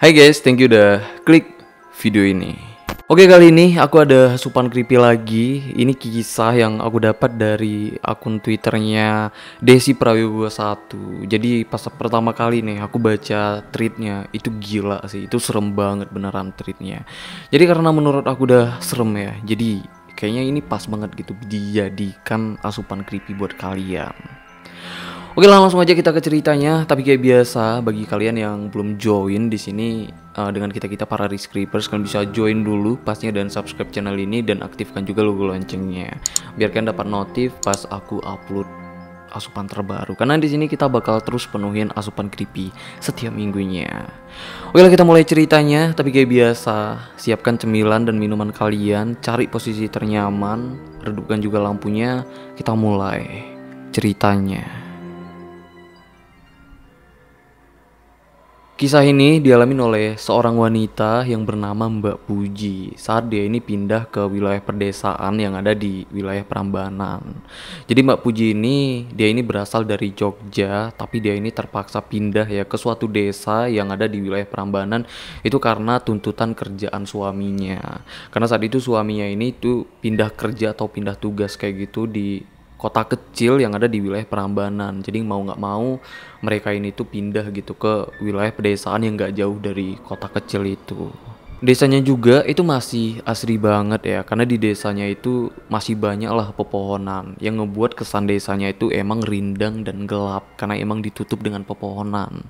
Hai guys, thank you udah klik video ini. Oke, kali ini aku ada asupan creepy lagi. Ini kisah yang aku dapat dari akun Twitternya Desi Prawibowo 1. Jadi pas pertama kali nih aku baca tweetnya, itu gila sih, itu serem banget beneran tweetnya. Jadi karena menurut aku udah serem ya, jadi kayaknya ini pas banget gitu dijadikan asupan creepy buat kalian. Oke, langsung aja kita ke ceritanya. Tapi kayak biasa, bagi kalian yang belum join di sini dengan kita para Rescripers, kalian bisa join dulu pastinya dan subscribe channel ini dan aktifkan juga logo loncengnya biar kalian dapat notif pas aku upload asupan terbaru. Karena di sini kita bakal terus penuhin asupan creepy setiap minggunya. Oke lah, kita mulai ceritanya. Tapi kayak biasa, siapkan cemilan dan minuman kalian, cari posisi ternyaman, redupkan juga lampunya. Kita mulai ceritanya. Kisah ini dialami oleh seorang wanita yang bernama Mbak Puji saat dia ini pindah ke wilayah perdesaan yang ada di wilayah Prambanan. Jadi Mbak Puji ini, dia ini berasal dari Jogja, tapi dia ini terpaksa pindah ya ke suatu desa yang ada di wilayah Prambanan itu karena tuntutan kerjaan suaminya. Karena saat itu suaminya ini tuh pindah kerja atau pindah tugas kayak gitu di kota kecil yang ada di wilayah Prambanan. Jadi mau nggak mau mereka ini tuh pindah gitu ke wilayah pedesaan yang nggak jauh dari kota kecil itu. Desanya juga itu masih asri banget ya, karena di desanya itu masih banyak lah pepohonan yang ngebuat kesan desanya itu emang rindang dan gelap karena emang ditutup dengan pepohonan.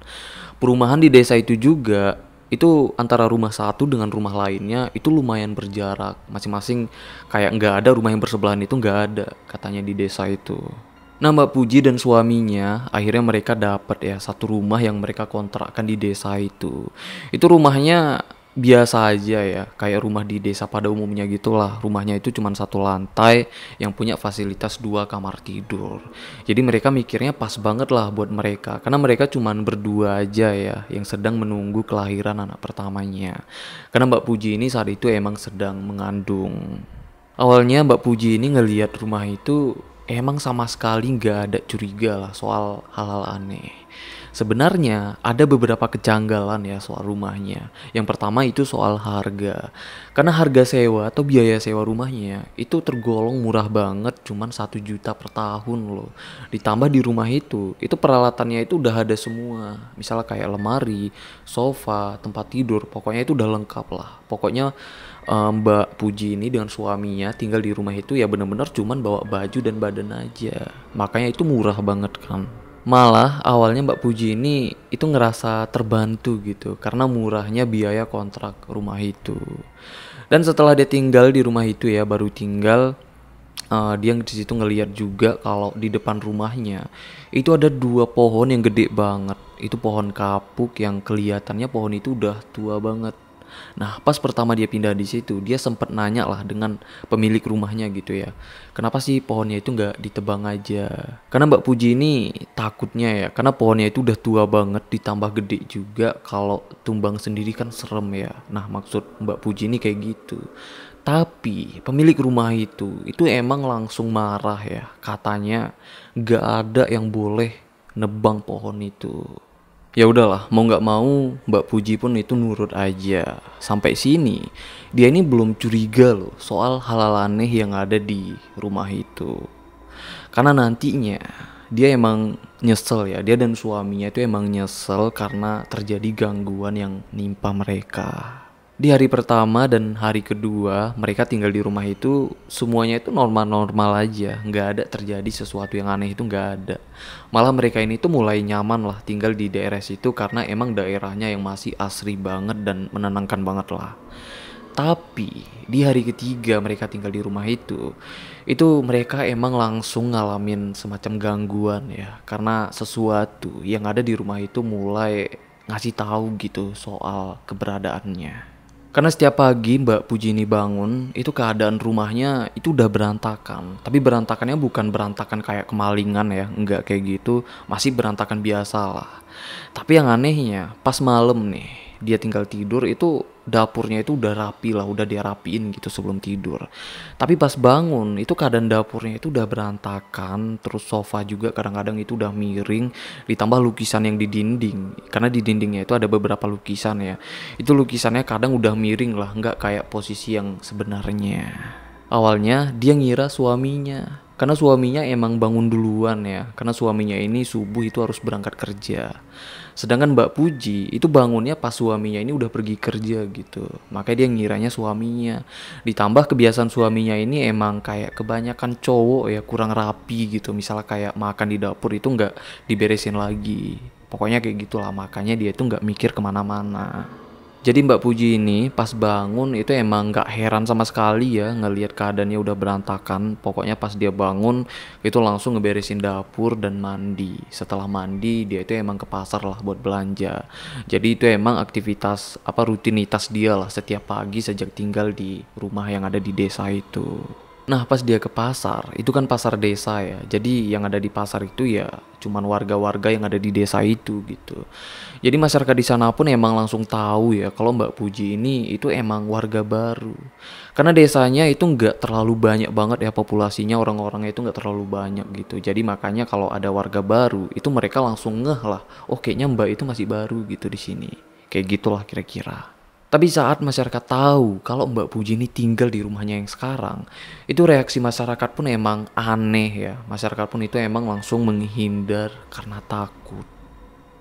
Perumahan di desa itu juga itu antara rumah satu dengan rumah lainnya itu lumayan berjarak, masing-masing kayak nggak ada rumah yang bersebelahan, itu nggak ada katanya di desa itu. Nah, Mbak Puji dan suaminya akhirnya mereka dapat ya satu rumah yang mereka kontrakkan di desa itu. Itu rumahnya biasa aja ya, kayak rumah di desa pada umumnya gitulah. Rumahnya itu cuma satu lantai yang punya fasilitas 2 kamar tidur. Jadi mereka mikirnya pas banget lah buat mereka, karena mereka cuma berdua aja ya yang sedang menunggu kelahiran anak pertamanya. Karena Mbak Puji ini saat itu emang sedang mengandung. Awalnya Mbak Puji ini ngelihat rumah itu emang sama sekali nggak ada curiga lah soal hal-hal aneh. Sebenarnya ada beberapa kejanggalan ya soal rumahnya. Yang pertama itu soal harga. Karena harga sewa atau biaya sewa rumahnya itu tergolong murah banget, cuman 1 juta per tahun loh. Ditambah di rumah itu peralatannya itu udah ada semua. Misalnya kayak lemari, sofa, tempat tidur, pokoknya itu udah lengkap lah. Pokoknya Mbak Puji ini dengan suaminya tinggal di rumah itu ya bener-bener cuman bawa baju dan badan aja. Makanya itu murah banget kan. Malah awalnya Mbak Puji ini itu ngerasa terbantu gitu karena murahnya biaya kontrak rumah itu. Dan setelah dia tinggal di rumah itu ya, baru tinggal dia di situ ngelihat juga kalau di depan rumahnya itu ada 2 pohon yang gede banget. Itu pohon kapuk yang kelihatannya pohon itu udah tua banget. Nah, pas pertama dia pindah di situ, dia sempat nanya lah dengan pemilik rumahnya gitu ya. Kenapa sih pohonnya itu nggak ditebang aja? Karena Mbak Puji ini takutnya ya, karena pohonnya itu udah tua banget, ditambah gede juga. Kalau tumbang sendiri kan serem ya. Nah, maksud Mbak Puji ini kayak gitu. Tapi pemilik rumah itu emang langsung marah ya. Katanya nggak ada yang boleh nebang pohon itu. Ya udahlah, mau nggak mau Mbak Puji pun itu nurut aja. Sampai sini dia ini belum curiga loh soal hal-hal aneh yang ada di rumah itu. Karena nantinya dia emang nyesel ya, dia dan suaminya itu emang nyesel karena terjadi gangguan yang nimpa mereka. Di hari pertama dan hari kedua mereka tinggal di rumah itu semuanya itu normal-normal aja, nggak ada terjadi sesuatu yang aneh, itu nggak ada. Malah mereka ini tuh mulai nyaman lah tinggal di daerah situ karena emang daerahnya yang masih asri banget dan menenangkan banget lah. Tapi di hari ketiga mereka tinggal di rumah itu mereka emang langsung ngalamin semacam gangguan ya, karena sesuatu yang ada di rumah itu mulai ngasih tahu gitu soal keberadaannya. Karena setiap pagi Mbak Puji ini bangun, itu keadaan rumahnya itu udah berantakan. Tapi berantakannya bukan berantakan kayak kemalingan ya, enggak kayak gitu, masih berantakan biasa lah. Tapi yang anehnya, pas malam nih, dia tinggal tidur itu dapurnya itu udah rapi lah, udah dia rapiin gitu sebelum tidur. Tapi pas bangun itu keadaan dapurnya itu udah berantakan, terus sofa juga kadang-kadang itu udah miring, ditambah lukisan yang di dinding. Karena di dindingnya itu ada beberapa lukisan ya. Itu lukisannya kadang udah miring lah, nggak kayak posisi yang sebenarnya. Awalnya dia ngira suaminya, karena suaminya emang bangun duluan ya, karena suaminya ini subuh itu harus berangkat kerja. Sedangkan Mbak Puji itu bangunnya pas suaminya ini udah pergi kerja gitu. Makanya dia ngiranya suaminya. Ditambah kebiasaan suaminya ini emang kayak kebanyakan cowok ya, kurang rapi gitu. Misalnya kayak makan di dapur itu nggak diberesin lagi. Pokoknya kayak gitulah, makanya dia itu nggak mikir kemana-mana. Jadi Mbak Puji ini pas bangun itu emang nggak heran sama sekali ya ngelihat keadaannya udah berantakan. Pokoknya pas dia bangun itu langsung ngeberesin dapur dan mandi. Setelah mandi dia itu emang ke pasar lah buat belanja. Jadi itu emang aktivitas apa rutinitas dia lah setiap pagi sejak tinggal di rumah yang ada di desa itu. Nah pas dia ke pasar, itu kan pasar desa ya. Jadi yang ada di pasar itu ya cuman warga-warga yang ada di desa itu gitu. Jadi masyarakat di sana pun emang langsung tahu ya kalau Mbak Puji ini itu emang warga baru. Karena desanya itu nggak terlalu banyak banget ya populasinya, orang-orangnya itu nggak terlalu banyak gitu. Jadi makanya kalau ada warga baru itu mereka langsung ngeh lah, oh kayaknya Mbak itu masih baru gitu di sini. Kayak gitulah kira-kira. Tapi saat masyarakat tahu kalau Mbak Puji ini tinggal di rumahnya yang sekarang, itu reaksi masyarakat pun emang aneh ya. Masyarakat pun itu emang langsung menghindar karena takut.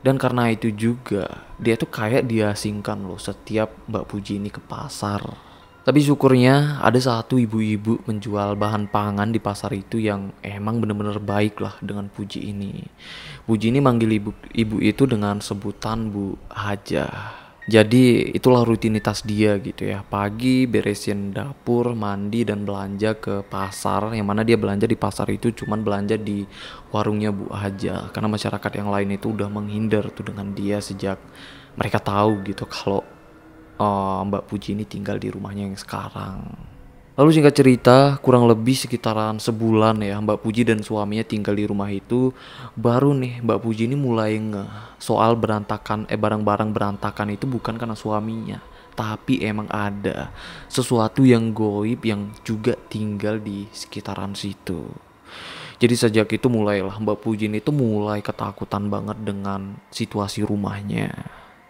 Dan karena itu juga, dia tuh kayak diasingkan loh setiap Mbak Puji ini ke pasar. Tapi syukurnya ada satu ibu-ibu penjual bahan pangan di pasar itu yang emang bener-bener baik lah dengan Puji ini. Puji ini manggil ibu itu dengan sebutan Bu Haja. Jadi itulah rutinitas dia gitu ya. Pagi beresin dapur, mandi dan belanja ke pasar. Yang mana dia belanja di pasar itu cuman belanja di warungnya Bu Haja. Karena masyarakat yang lain itu udah menghindar tuh dengan dia sejak mereka tahu gitu kalau Mbak Puji ini tinggal di rumahnya yang sekarang. Lalu singkat cerita, kurang lebih sekitaran sebulan ya Mbak Puji dan suaminya tinggal di rumah itu. Baru nih Mbak Puji ini mulai soal berantakan barang-barang berantakan itu bukan karena suaminya, tapi emang ada sesuatu yang goib yang juga tinggal di sekitaran situ. Jadi sejak itu mulailah Mbak Puji ini tuh mulai ketakutan banget dengan situasi rumahnya.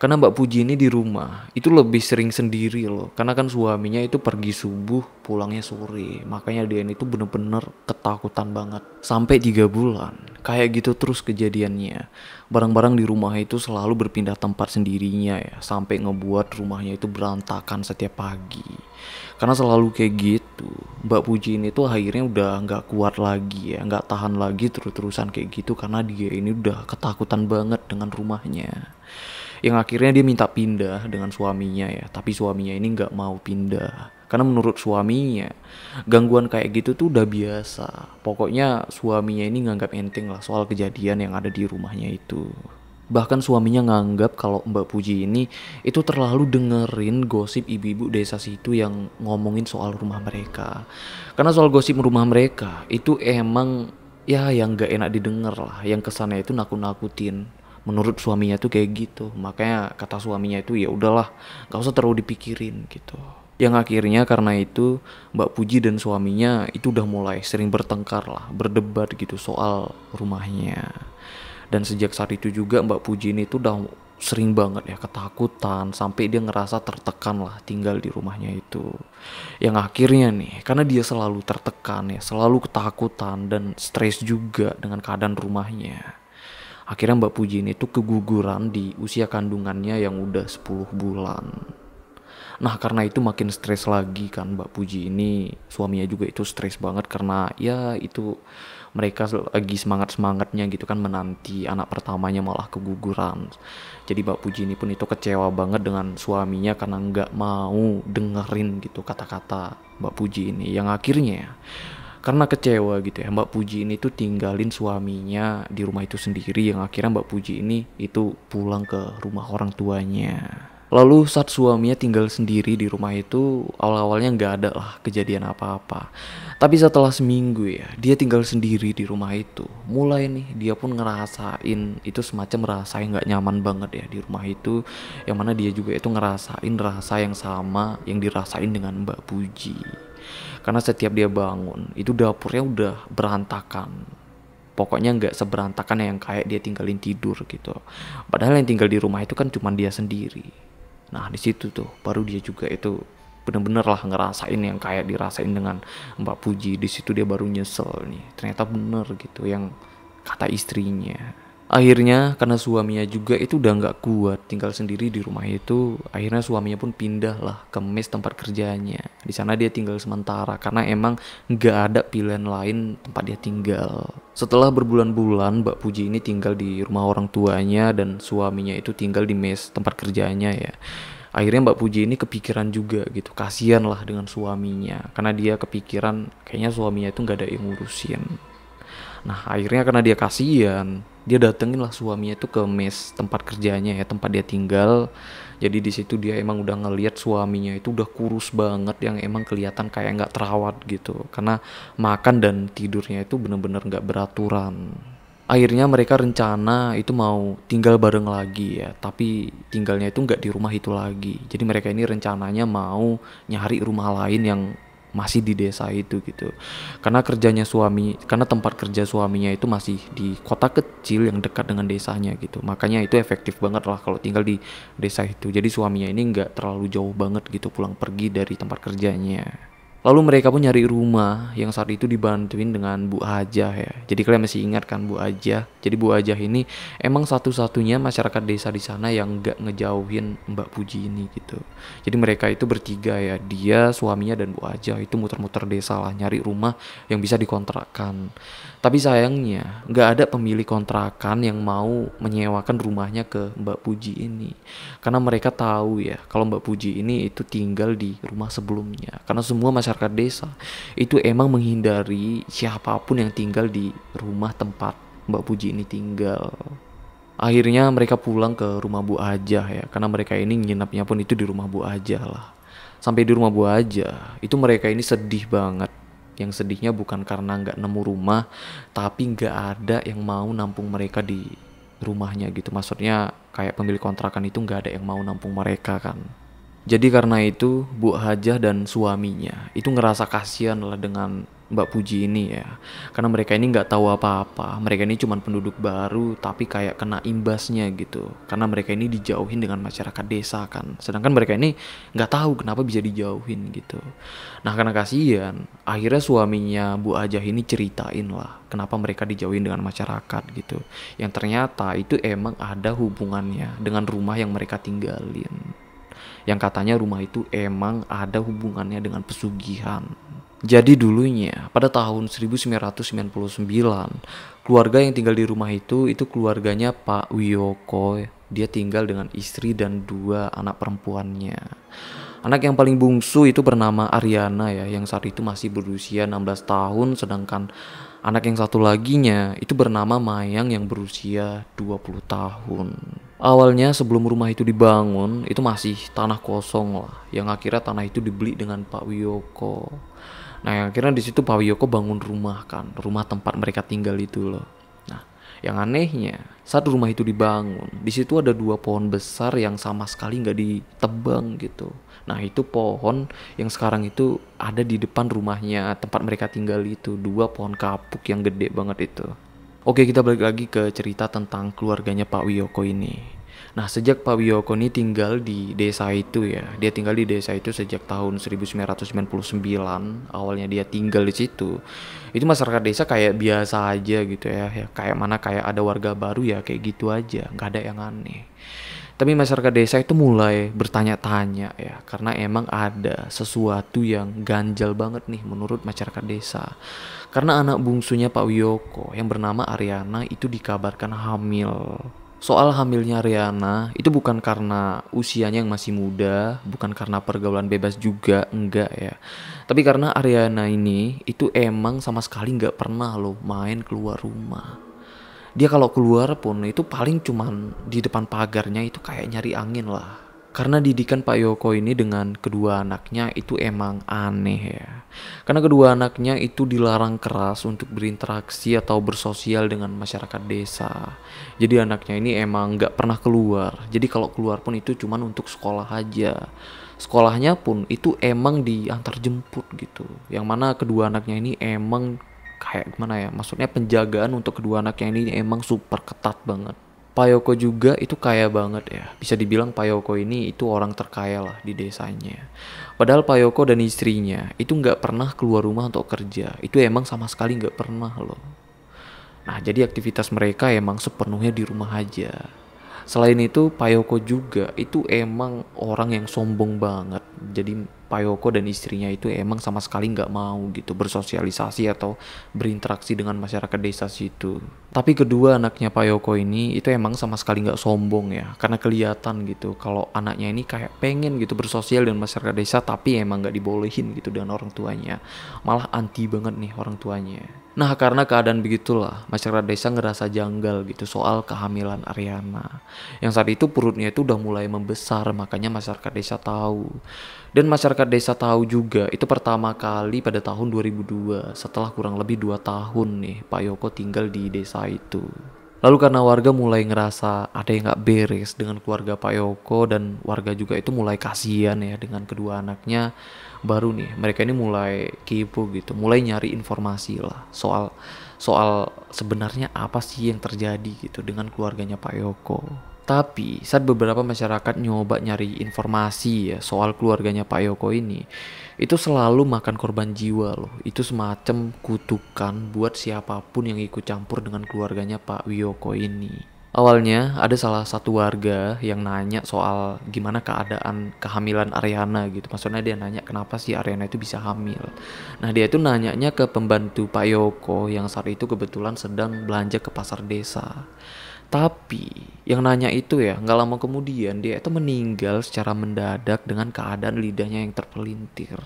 Karena Mbak Puji ini di rumah itu lebih sering sendiri loh. Karena kan suaminya itu pergi subuh, pulangnya sore. Makanya dia ini tuh bener-bener ketakutan banget. Sampai 3 bulan. Kayak gitu terus kejadiannya. Barang-barang di rumah itu selalu berpindah tempat sendirinya ya. Sampai ngebuat rumahnya itu berantakan setiap pagi. Karena selalu kayak gitu. Mbak Puji ini tuh akhirnya udah gak kuat lagi ya. Gak tahan lagi terus-terusan kayak gitu. Karena dia ini udah ketakutan banget dengan rumahnya. Yang akhirnya dia minta pindah dengan suaminya ya. Tapi suaminya ini gak mau pindah. Karena menurut suaminya gangguan kayak gitu tuh udah biasa. Pokoknya suaminya ini nganggap enteng lah soal kejadian yang ada di rumahnya itu. Bahkan suaminya nganggap kalau Mbak Puji ini itu terlalu dengerin gosip ibu-ibu desa situ yang ngomongin soal rumah mereka. Karena soal gosip rumah mereka itu emang ya yang gak enak didengar lah. Yang kesannya itu nakut-nakutin. Menurut suaminya tuh kayak gitu. Makanya kata suaminya itu ya udahlah, gak usah terlalu dipikirin gitu. Yang akhirnya karena itu Mbak Puji dan suaminya itu udah mulai sering bertengkar lah, berdebat gitu soal rumahnya. Dan sejak saat itu juga Mbak Puji ini tuh udah sering banget ya ketakutan, sampai dia ngerasa tertekan lah tinggal di rumahnya itu. Yang akhirnya nih, karena dia selalu tertekan ya, selalu ketakutan dan stres juga dengan keadaan rumahnya. Akhirnya Mbak Puji ini tuh keguguran di usia kandungannya yang udah 10 bulan. Nah karena itu makin stres lagi kan Mbak Puji ini. Suaminya juga itu stres banget karena ya itu mereka lagi semangat-semangatnya gitu kan menanti anak pertamanya malah keguguran. Jadi Mbak Puji ini pun itu kecewa banget dengan suaminya karena nggak mau dengerin gitu kata-kata Mbak Puji ini. Yang akhirnya karena kecewa gitu ya Mbak Puji ini tuh tinggalin suaminya di rumah itu sendiri. Yang akhirnya Mbak Puji ini itu pulang ke rumah orang tuanya. Lalu saat suaminya tinggal sendiri di rumah itu, awal-awalnya nggak ada lah kejadian apa-apa. Tapi setelah seminggu ya, dia tinggal sendiri di rumah itu. Mulai nih, dia pun ngerasain itu semacam rasa yang nggak nyaman banget ya di rumah itu. Yang mana dia juga itu ngerasain rasa yang sama yang dirasain dengan Mbak Puji. Karena setiap dia bangun, itu dapurnya udah berantakan. Pokoknya nggak seberantakan yang kayak dia tinggalin tidur gitu. Padahal yang tinggal di rumah itu kan cuma dia sendiri. Nah di situ tuh baru dia juga itu bener-bener lah ngerasain yang kayak dirasain dengan Mbak Puji. Di situ dia baru nyesel nih. Ternyata bener gitu yang kata istrinya. Akhirnya karena suaminya juga itu udah nggak kuat tinggal sendiri di rumah itu, akhirnya suaminya pun pindah lah ke mes tempat kerjanya. Di sana dia tinggal sementara karena emang nggak ada pilihan lain tempat dia tinggal. Setelah berbulan-bulan Mbak Puji ini tinggal di rumah orang tuanya dan suaminya itu tinggal di mes tempat kerjanya ya. Akhirnya Mbak Puji ini kepikiran juga gitu, kasihan lah dengan suaminya karena dia kepikiran kayaknya suaminya itu nggak ada yang ngurusin. Nah akhirnya karena dia kasihan, dia datengin lah suaminya itu ke mes tempat kerjanya ya, tempat dia tinggal. Jadi di situ dia emang udah ngelihat suaminya itu udah kurus banget, yang emang kelihatan kayak nggak terawat gitu. Karena makan dan tidurnya itu bener-bener nggak beraturan. Akhirnya mereka rencana itu mau tinggal bareng lagi ya, tapi tinggalnya itu nggak di rumah itu lagi. Jadi mereka ini rencananya mau nyari rumah lain yang masih di desa itu gitu. Karena tempat kerja suaminya itu masih di kota kecil yang dekat dengan desanya gitu. Makanya itu efektif banget lah kalau tinggal di desa itu. Jadi suaminya ini nggak terlalu jauh banget gitu pulang pergi dari tempat kerjanya. Lalu mereka pun nyari rumah yang saat itu dibantuin dengan Bu Hajah ya. Jadi kalian masih ingat kan Bu Hajah? Jadi Bu Hajah ini emang satu-satunya masyarakat desa di sana yang nggak ngejauhin Mbak Puji ini gitu. Jadi mereka itu bertiga ya, dia, suaminya dan Bu Hajah itu muter-muter desa lah nyari rumah yang bisa dikontrakkan. Tapi sayangnya nggak ada pemilik kontrakan yang mau menyewakan rumahnya ke Mbak Puji ini. Karena mereka tahu ya kalau Mbak Puji ini itu tinggal di rumah sebelumnya. Karena semua masyarakat desa itu emang menghindari siapapun yang tinggal di rumah tempat Mbak Puji ini tinggal. Akhirnya mereka pulang ke rumah Bu Hajah ya, karena mereka ini nginapnya pun itu di rumah Bu Hajah lah. Sampai di rumah Bu Hajah, itu mereka ini sedih banget. Yang sedihnya bukan karena nggak nemu rumah, tapi nggak ada yang mau nampung mereka di rumahnya gitu. Maksudnya kayak pemilik kontrakan itu nggak ada yang mau nampung mereka kan. Jadi karena itu Bu Hajah dan suaminya itu ngerasa kasihan lah dengan Mbak Puji ini ya. Karena mereka ini nggak tahu apa-apa. Mereka ini cuma penduduk baru tapi kayak kena imbasnya gitu. Karena mereka ini dijauhin dengan masyarakat desa kan. Sedangkan mereka ini nggak tahu kenapa bisa dijauhin gitu. Nah karena kasihan, akhirnya suaminya Bu Hajah ini ceritain lah kenapa mereka dijauhin dengan masyarakat gitu. Yang ternyata itu emang ada hubungannya dengan rumah yang mereka tinggalin. Yang katanya rumah itu emang ada hubungannya dengan pesugihan. Jadi dulunya pada tahun 1999, keluarga yang tinggal di rumah itu keluarganya Pak Wiyoko. Dia tinggal dengan istri dan dua anak perempuannya. Anak yang paling bungsu itu bernama Ariana ya, yang saat itu masih berusia 16 tahun, sedangkan anak yang satu laginya itu bernama Mayang yang berusia 20 tahun. Awalnya sebelum rumah itu dibangun, itu masih tanah kosong lah, yang akhirnya tanah itu dibeli dengan Pak Wiyoko. Nah, yang akhirnya di situ Pak Wiyoko bangun rumah kan, rumah tempat mereka tinggal itu loh. Nah, yang anehnya saat rumah itu dibangun, di situ ada dua pohon besar yang sama sekali nggak ditebang gitu. Nah, itu pohon yang sekarang itu ada di depan rumahnya tempat mereka tinggal itu, dua pohon kapuk yang gede banget itu. Oke, kita balik lagi ke cerita tentang keluarganya Pak Wiyoko ini. Nah, sejak Pak Wiyoko ini tinggal di desa itu ya, dia tinggal di desa itu sejak tahun 1999. Awalnya dia tinggal di situ. Itu masyarakat desa kayak biasa aja gitu ya, kayak mana kayak ada warga baru ya kayak gitu aja, nggak ada yang aneh. Tapi masyarakat desa itu mulai bertanya-tanya ya, karena emang ada sesuatu yang ganjal banget nih menurut masyarakat desa. Karena anak bungsunya Pak Wiyoko yang bernama Ariana itu dikabarkan hamil. Soal hamilnya Ariana itu bukan karena usianya yang masih muda, bukan karena pergaulan bebas juga, enggak ya. Tapi karena Ariana ini itu emang sama sekali nggak pernah loh main keluar rumah. Dia kalau keluar pun itu paling cuman di depan pagarnya itu kayak nyari angin lah. Karena didikan Pak Yoko ini dengan kedua anaknya itu emang aneh ya. Karena kedua anaknya itu dilarang keras untuk berinteraksi atau bersosial dengan masyarakat desa. Jadi anaknya ini emang nggak pernah keluar. Jadi kalau keluar pun itu cuman untuk sekolah aja. Sekolahnya pun itu emang diantar jemput gitu. Yang mana kedua anaknya ini emang kayak gimana ya? Maksudnya penjagaan untuk kedua anaknya ini emang super ketat banget. Pak Yoko juga itu kaya banget ya. Bisa dibilang Pak Yoko ini itu orang terkaya lah di desanya. Padahal Pak Yoko dan istrinya itu nggak pernah keluar rumah untuk kerja. Itu emang sama sekali nggak pernah loh. Nah, jadi aktivitas mereka emang sepenuhnya di rumah aja. Selain itu, Pak Yoko juga itu emang orang yang sombong banget. Jadi Pak Yoko dan istrinya itu emang sama sekali nggak mau gitu bersosialisasi atau berinteraksi dengan masyarakat desa situ. Tapi kedua anaknya Pak Yoko ini itu emang sama sekali nggak sombong ya, karena kelihatan gitu kalau anaknya ini kayak pengen gitu bersosial dengan masyarakat desa, tapi emang nggak dibolehin gitu dengan orang tuanya. Malah anti banget nih orang tuanya. Nah, karena keadaan begitulah, masyarakat desa ngerasa janggal gitu soal kehamilan Ariana. Yang saat itu perutnya itu udah mulai membesar, makanya masyarakat desa tahu. Dan masyarakat desa tahu juga, itu pertama kali pada tahun 2002, setelah kurang lebih 2 tahun nih Pak Yoko tinggal di desa itu. Lalu karena warga mulai ngerasa ada yang gak beres dengan keluarga Pak Yoko, dan warga juga itu mulai kasihan ya dengan kedua anaknya, baru nih mereka ini mulai kepo gitu, mulai nyari informasi lah soal soal sebenarnya apa sih yang terjadi gitu dengan keluarganya Pak Yoko. Tapi saat beberapa masyarakat nyoba nyari informasi ya soal keluarganya Pak Yoko ini, itu selalu makan korban jiwa loh. Itu semacam kutukan buat siapapun yang ikut campur dengan keluarganya Pak Wiyoko ini. Awalnya ada salah satu warga yang nanya soal gimana keadaan kehamilan Ariana gitu. Maksudnya dia nanya kenapa sih Ariana itu bisa hamil. Nah, dia itu nanyanya ke pembantu Pak Yoko yang saat itu kebetulan sedang belanja ke pasar desa. Tapi yang nanya itu ya nggak lama kemudian dia itu meninggal secara mendadak dengan keadaan lidahnya yang terpelintir.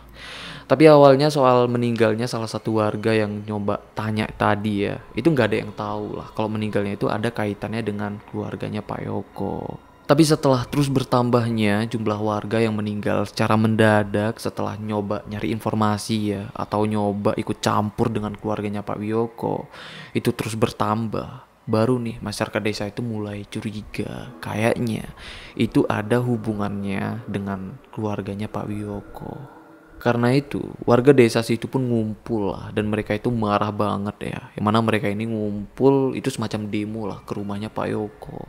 Tapi awalnya soal meninggalnya salah satu warga yang nyoba tanya tadi ya, itu nggak ada yang tahu lah kalau meninggalnya itu ada kaitannya dengan keluarganya Pak Yoko. Tapi setelah terus bertambahnya jumlah warga yang meninggal secara mendadak setelah nyoba nyari informasi ya atau nyoba ikut campur dengan keluarganya Pak Wiyoko, itu terus bertambah. Baru nih masyarakat desa itu mulai curiga, kayaknya itu ada hubungannya dengan keluarganya Pak Wiyoko. Karena itu warga desa situ pun ngumpul lah, dan mereka itu marah banget ya. Yang mana mereka ini ngumpul itu semacam demo lah ke rumahnya Pak Yoko.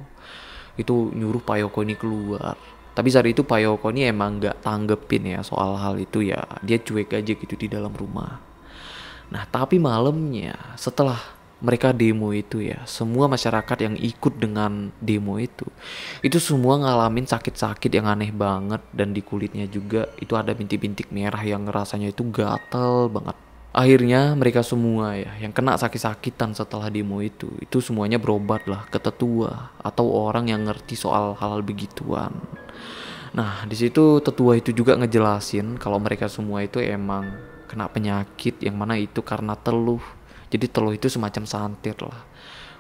Itu nyuruh Pak Yoko ini keluar. Tapi saat itu Pak Yoko ini emang gak tanggepin ya soal hal itu ya. Dia cuek aja gitu di dalam rumah. Nah, tapi malamnya setelah mereka demo itu ya, semua masyarakat yang ikut dengan demo itu semua ngalamin sakit-sakit yang aneh banget, dan di kulitnya juga itu ada bintik-bintik merah yang rasanya itu gatel banget. Akhirnya mereka semua ya yang kena sakit-sakitan setelah demo itu semuanya berobat lah ke tetua atau orang yang ngerti soal hal-hal begituan. Nah, di situ tetua itu juga ngejelasin kalau mereka semua itu emang kena penyakit yang mana itu karena teluh. Jadi teluh itu semacam santet lah.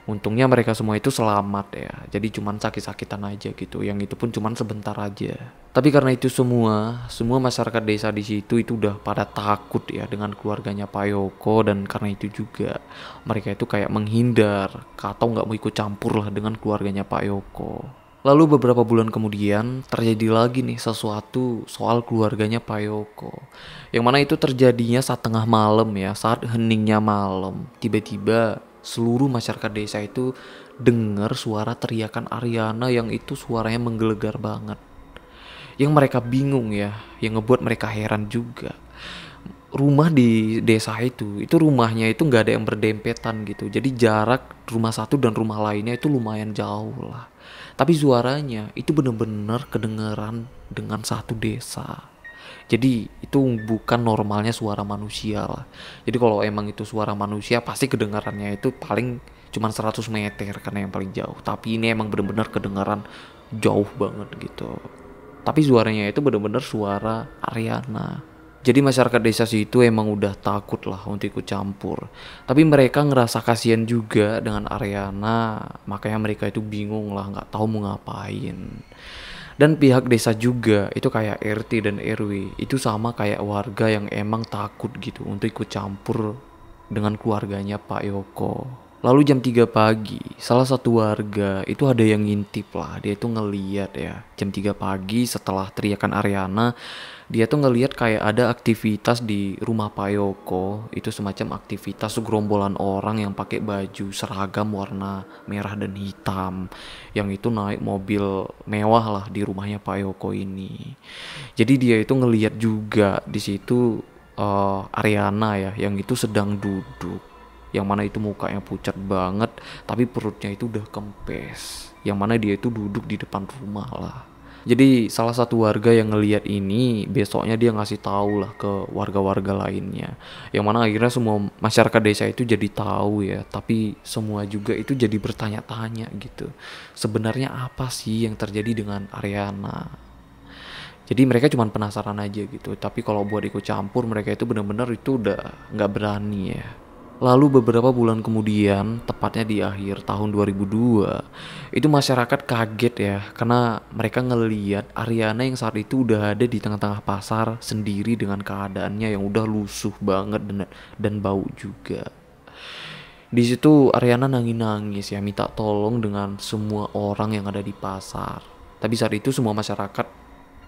Untungnya mereka semua itu selamat ya. Jadi cuman sakit-sakitan aja gitu. Yang itu pun cuman sebentar aja. Tapi karena itu semua masyarakat desa di situ itu udah pada takut ya dengan keluarganya Pak Yoko, dan karena itu juga mereka itu kayak menghindar atau nggak mau ikut campur lah dengan keluarganya Pak Yoko. Lalu beberapa bulan kemudian terjadi lagi nih sesuatu soal keluarganya Pak Yoko. Yang mana itu terjadinya saat tengah malam ya, saat heningnya malam. Tiba-tiba seluruh masyarakat desa itu dengar suara teriakan Ariana yang itu suaranya menggelegar banget. Yang mereka bingung ya, yang ngebuat mereka heran juga. Rumah di desa itu rumahnya itu nggak ada yang berdempetan gitu. Jadi jarak rumah satu dan rumah lainnya itu lumayan jauh lah. Tapi suaranya itu bener-bener kedengeran dengan satu desa. Jadi itu bukan normalnya suara manusia lah. Jadi kalau emang itu suara manusia pasti kedengarannya itu paling cuman 100 meter karena yang paling jauh. Tapi ini emang bener-bener kedengaran jauh banget gitu. Tapi suaranya itu bener-bener suara Ariana. Jadi masyarakat desa situ emang udah takut lah untuk ikut campur. Tapi mereka ngerasa kasihan juga dengan Ariana, makanya mereka itu bingung lah, nggak tahu mau ngapain. Dan pihak desa juga itu kayak RT dan RW itu sama kayak warga yang emang takut gitu untuk ikut campur dengan keluarganya Pak Yoko. Lalu jam 3 pagi, salah satu warga itu ada yang ngintip lah. Dia itu ngeliat ya, jam 3 pagi setelah teriakan Ariana, dia tuh ngeliat kayak ada aktivitas di rumah Pak Yoko. Itu semacam aktivitas segerombolan orang yang pakai baju seragam warna merah dan hitam. Yang itu naik mobil mewah lah di rumahnya Pak Yoko ini. Jadi dia itu ngeliat juga di situ Ariana ya, yang itu sedang duduk, yang mana itu mukanya pucat banget tapi perutnya itu udah kempes, yang mana dia itu duduk di depan rumah lah. Jadi salah satu warga yang ngelihat ini besoknya dia ngasih tahu lah ke warga-warga lainnya, yang mana akhirnya semua masyarakat desa itu jadi tahu ya, tapi semua juga itu jadi bertanya-tanya gitu, sebenarnya apa sih yang terjadi dengan Ariana. Jadi mereka cuma penasaran aja gitu, tapi kalau buat ikut campur mereka itu benar-benar itu udah nggak berani ya. Lalu beberapa bulan kemudian, tepatnya di akhir tahun 2002, itu masyarakat kaget ya, karena mereka ngeliat Ariana yang saat itu udah ada di tengah-tengah pasar sendiri dengan keadaannya yang udah lusuh banget dan bau juga. Di situ Ariana nangis-nangis ya, minta tolong dengan semua orang yang ada di pasar. Tapi saat itu semua masyarakat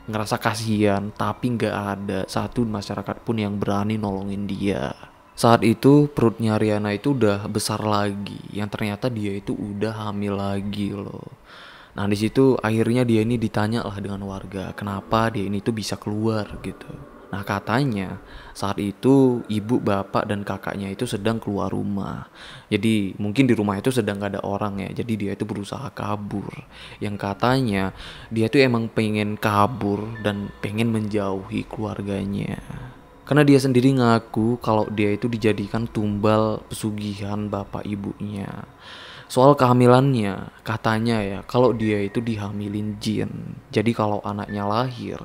ngerasa kasihan, tapi nggak ada satu masyarakat pun yang berani nolongin dia. Saat itu perutnya Riana itu udah besar lagi, yang ternyata dia itu udah hamil lagi loh. Nah di situ akhirnya dia ini ditanya lah dengan warga, kenapa dia ini tuh bisa keluar gitu. Nah katanya saat itu ibu, bapak, dan kakaknya itu sedang keluar rumah. Jadi mungkin di rumah itu sedang gak ada orang ya, jadi dia itu berusaha kabur. Yang katanya dia tuh emang pengen kabur dan pengen menjauhi keluarganya. Karena dia sendiri ngaku kalau dia itu dijadikan tumbal pesugihan bapak ibunya. Soal kehamilannya, katanya ya kalau dia itu dihamilin jin. Jadi kalau anaknya lahir,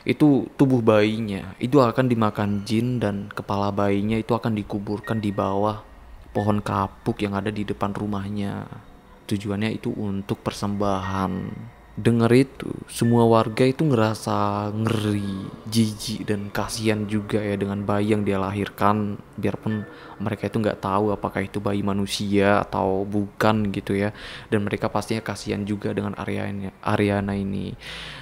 itu tubuh bayinya itu akan dimakan jin dan kepala bayinya itu akan dikuburkan di bawah pohon kapuk yang ada di depan rumahnya. Tujuannya itu untuk persembahan. Dengar itu, semua warga itu ngerasa ngeri, jijik, dan kasihan juga ya dengan bayi yang dia lahirkan. Biarpun mereka itu nggak tahu apakah itu bayi manusia atau bukan gitu ya. Dan mereka pastinya kasihan juga dengan Ariana ini.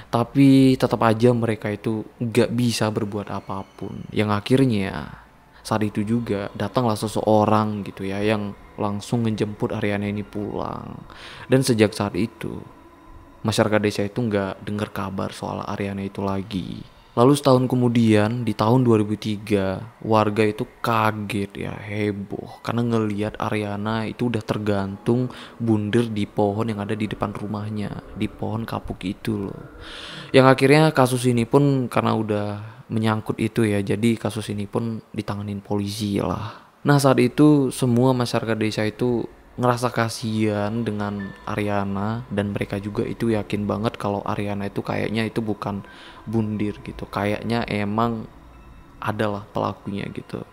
Tapi tetap aja mereka itu nggak bisa berbuat apapun. Yang akhirnya saat itu juga datanglah seseorang gitu ya yang langsung menjemput Ariana ini pulang. Dan sejak saat itu masyarakat desa itu nggak dengar kabar soal Ariana itu lagi. Lalu setahun kemudian di tahun 2003 warga itu kaget ya, heboh karena ngelihat Ariana itu udah tergantung bunder di pohon yang ada di depan rumahnya, di pohon kapuk itu loh. Yang akhirnya kasus ini pun karena udah menyangkut itu ya, jadi kasus ini pun ditanganin polisi lah. Nah saat itu semua masyarakat desa itu ngerasa kasihan dengan Ariana, dan mereka juga itu yakin banget kalau Ariana itu kayaknya itu bukan bundir gitu, kayaknya emang adalah pelakunya gitu.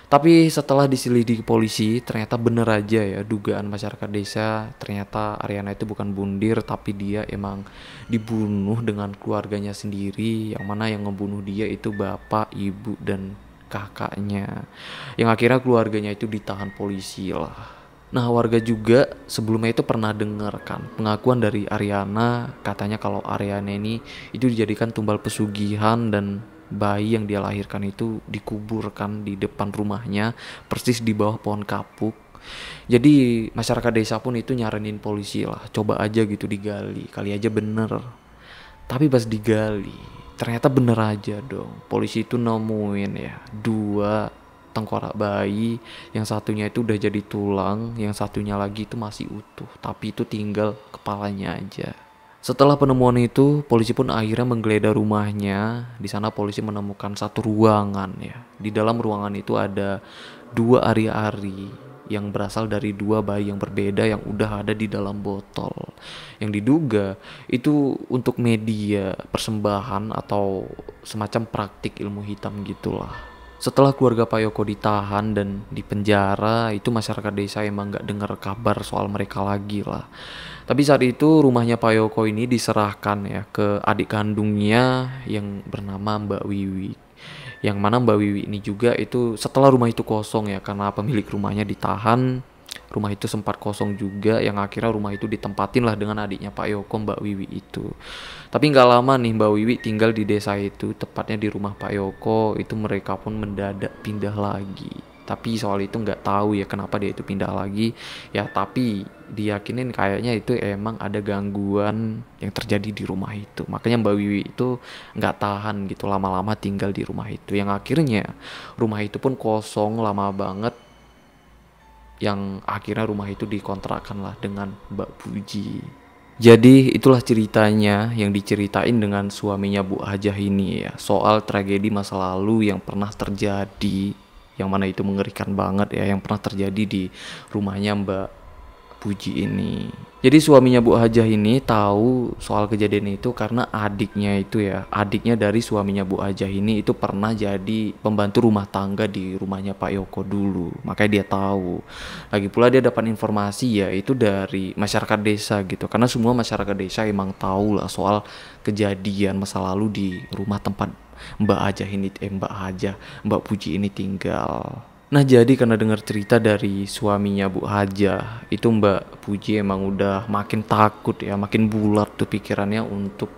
Tapi setelah diselidiki polisi ternyata bener aja ya dugaan masyarakat desa, ternyata Ariana itu bukan bundir tapi dia emang dibunuh dengan keluarganya sendiri, yang mana yang ngebunuh dia itu bapak, ibu, dan kakaknya, yang akhirnya keluarganya itu ditahan polisi lah. Nah warga juga sebelumnya itu pernah dengar kan pengakuan dari Ariana, katanya kalau Ariana ini itu dijadikan tumbal pesugihan dan bayi yang dia lahirkan itu dikuburkan di depan rumahnya persis di bawah pohon kapuk. Jadi masyarakat desa pun itu nyaranin polisi lah, coba aja gitu digali, kali aja bener. Tapi pas digali ternyata bener aja dong, polisi itu nemuin ya dua tengkorak bayi, yang satunya itu udah jadi tulang, yang satunya lagi itu masih utuh, tapi itu tinggal kepalanya aja. Setelah penemuan itu, polisi pun akhirnya menggeledah rumahnya. Di sana polisi menemukan satu ruangan ya. Di dalam ruangan itu ada dua ari-ari yang berasal dari dua bayi yang berbeda yang udah ada di dalam botol. Yang diduga itu untuk media persembahan atau semacam praktik ilmu hitam gitulah. Setelah keluarga Pak Yoko ditahan dan dipenjara, itu masyarakat desa emang nggak dengar kabar soal mereka lagi lah. Tapi saat itu rumahnya Pak Yoko ini diserahkan ya ke adik kandungnya yang bernama Mbak Wiwi. Yang mana Mbak Wiwi ini juga itu setelah rumah itu kosong ya karena pemilik rumahnya ditahan, rumah itu sempat kosong juga yang akhirnya rumah itu ditempatin lah dengan adiknya Pak Yoko, Mbak Wiwi itu. Tapi nggak lama nih Mbak Wiwi tinggal di desa itu, tepatnya di rumah Pak Yoko, itu mereka pun mendadak pindah lagi. Tapi soal itu nggak tahu ya kenapa dia itu pindah lagi. Ya tapi diyakinin kayaknya itu emang ada gangguan yang terjadi di rumah itu. Makanya Mbak Wiwi itu nggak tahan gitu lama-lama tinggal di rumah itu. Yang akhirnya rumah itu pun kosong lama banget, yang akhirnya rumah itu dikontrakkan lah dengan Mbak Puji. Jadi itulah ceritanya yang diceritain dengan suaminya Bu Hajah ini ya, soal tragedi masa lalu yang pernah terjadi, yang mana itu mengerikan banget ya, yang pernah terjadi di rumahnya Mbak Puji ini. Jadi suaminya Bu Hajah ini tahu soal kejadian itu karena adiknya itu ya, adiknya dari suaminya Bu Hajah ini itu pernah jadi pembantu rumah tangga di rumahnya Pak Yoko dulu. Makanya dia tahu. Lagi pula dia dapat informasi ya itu dari masyarakat desa gitu. Karena semua masyarakat desa emang tahu lah soal kejadian masa lalu di rumah tempat Mbak Puji ini tinggal. Nah jadi karena dengar cerita dari suaminya Bu Haja, itu Mbak Puji emang udah makin takut ya, makin bulat tuh pikirannya untuk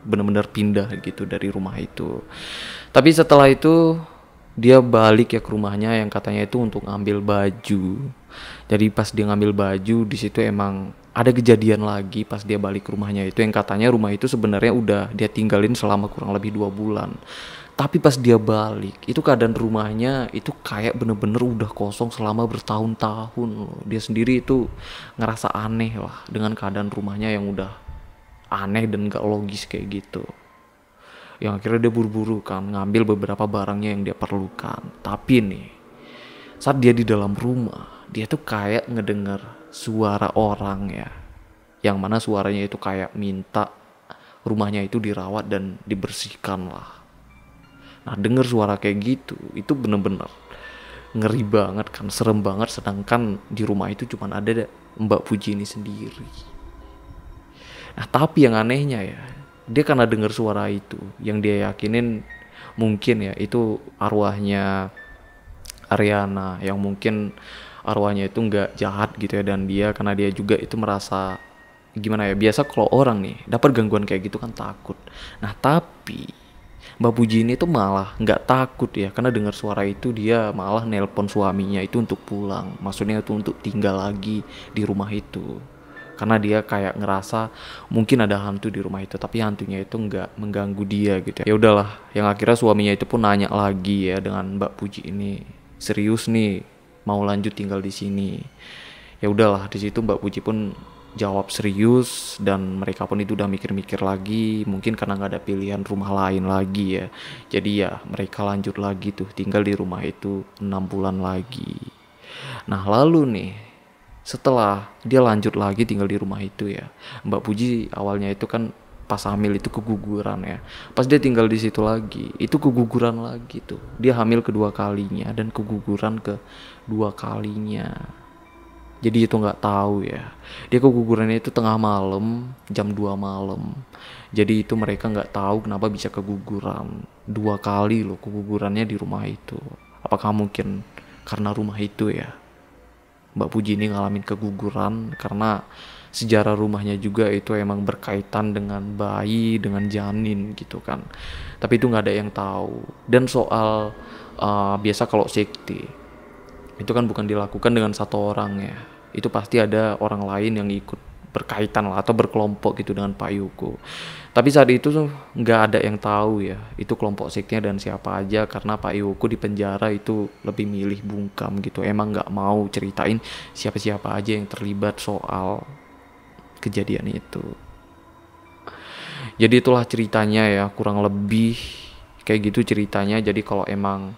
benar-benar pindah gitu dari rumah itu. Tapi setelah itu dia balik ya ke rumahnya yang katanya itu untuk ngambil baju. Jadi pas dia ngambil baju di situ emang ada kejadian lagi pas dia balik ke rumahnya itu yang katanya rumah itu sebenarnya udah dia tinggalin selama kurang lebih 2 bulan. Tapi pas dia balik, itu keadaan rumahnya itu kayak bener-bener udah kosong selama bertahun-tahun loh. Dia sendiri itu ngerasa aneh lah dengan keadaan rumahnya yang udah aneh dan gak logis kayak gitu. Yang akhirnya dia buru-buru kan ngambil beberapa barangnya yang dia perlukan. Tapi nih, saat dia di dalam rumah, dia tuh kayak ngedenger suara orang ya. Yang mana suaranya itu kayak minta rumahnya itu dirawat dan dibersihkan lah. Nah denger suara kayak gitu itu bener-bener ngeri banget kan, serem banget. Sedangkan di rumah itu cuma ada Mbak Puji ini sendiri. Nah tapi yang anehnya ya, dia karena denger suara itu yang dia yakinin mungkin ya itu arwahnya Ariana, yang mungkin arwahnya itu nggak jahat gitu ya, dan dia karena dia juga itu merasa gimana ya, biasa kalau orang nih dapat gangguan kayak gitu kan takut. Nah tapi Mbak Puji ini tuh malah nggak takut ya, karena dengar suara itu dia malah nelpon suaminya itu untuk pulang. Maksudnya itu untuk tinggal lagi di rumah itu. Karena dia kayak ngerasa mungkin ada hantu di rumah itu, tapi hantunya itu nggak mengganggu dia gitu ya. Ya udahlah, yang akhirnya suaminya itu pun nanya lagi ya dengan Mbak Puji ini, serius nih mau lanjut tinggal di sini. Ya udahlah, di situ Mbak Puji pun jawab serius, dan mereka pun itu udah mikir-mikir lagi, mungkin karena nggak ada pilihan rumah lain lagi ya. Jadi ya mereka lanjut lagi tuh tinggal di rumah itu 6 bulan lagi. Nah lalu nih setelah dia lanjut lagi tinggal di rumah itu ya, Mbak Puji awalnya itu kan pas hamil itu keguguran ya. Pas dia tinggal di situ lagi, itu keguguran lagi tuh. Dia hamil kedua kalinya dan keguguran kedua kalinya. Jadi itu nggak tahu ya. Dia kegugurannya itu tengah malam, jam 2 malam. Jadi itu mereka nggak tahu kenapa bisa keguguran 2 kali loh kegugurannya di rumah itu. Apakah mungkin karena rumah itu ya? Mbak Puji ini ngalamin keguguran karena sejarah rumahnya juga itu emang berkaitan dengan bayi, dengan janin gitu kan. Tapi itu nggak ada yang tahu. Dan soal biasa kalau sekte itu kan bukan dilakukan dengan satu orang ya, itu pasti ada orang lain yang ikut berkaitan lah atau berkelompok gitu dengan Pak Yoko. Tapi saat itu tuh nggak ada yang tahu ya itu kelompok sektinya dan siapa aja, karena Pak Yoko di penjara itu lebih milih bungkam gitu, emang nggak mau ceritain siapa-siapa aja yang terlibat soal kejadian itu. Jadi itulah ceritanya ya, kurang lebih kayak gitu ceritanya. Jadi kalau emang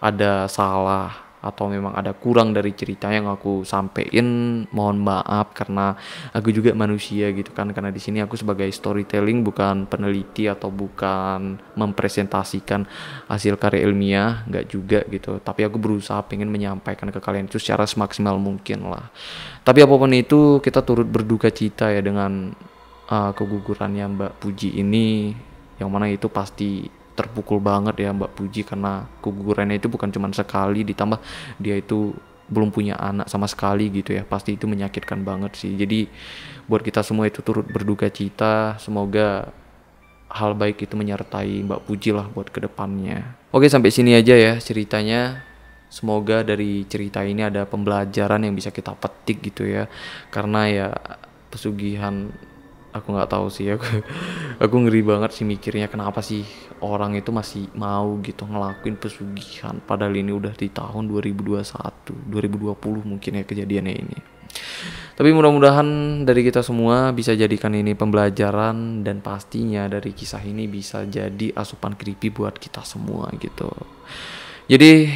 ada salah atau memang ada kurang dari cerita yang aku sampein, mohon maaf karena aku juga manusia gitu kan, karena di sini aku sebagai storytelling bukan peneliti atau bukan mempresentasikan hasil karya ilmiah, nggak juga gitu, tapi aku berusaha pengen menyampaikan ke kalian itu secara semaksimal mungkin lah. Tapi apapun itu, kita turut berduka cita ya dengan kegugurannya Mbak Puji ini, yang mana itu pasti terpukul banget ya Mbak Puji, karena kegugurannya itu bukan cuma sekali, ditambah dia itu belum punya anak sama sekali gitu ya, pasti itu menyakitkan banget sih. Jadi buat kita semua itu turut berduka cita, semoga hal baik itu menyertai Mbak Puji lah buat kedepannya. Oke, sampai sini aja ya ceritanya. Semoga dari cerita ini ada pembelajaran yang bisa kita petik gitu ya, karena ya pesugihan, aku nggak tahu sih, aku ngeri banget sih mikirnya, kenapa sih orang itu masih mau gitu ngelakuin pesugihan padahal ini udah di tahun 2021 2020 mungkin ya kejadiannya ini. Tapi mudah-mudahan dari kita semua bisa jadikan ini pembelajaran, dan pastinya dari kisah ini bisa jadi asupan creepy buat kita semua gitu. Jadi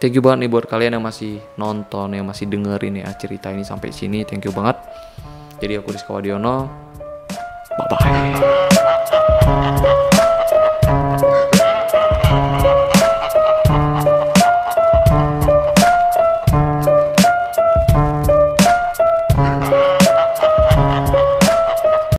thank you banget nih buat kalian yang masih nonton, yang masih dengerin ya cerita ini sampai sini, thank you banget. Jadi aku Rizka Wadiono, bye bye.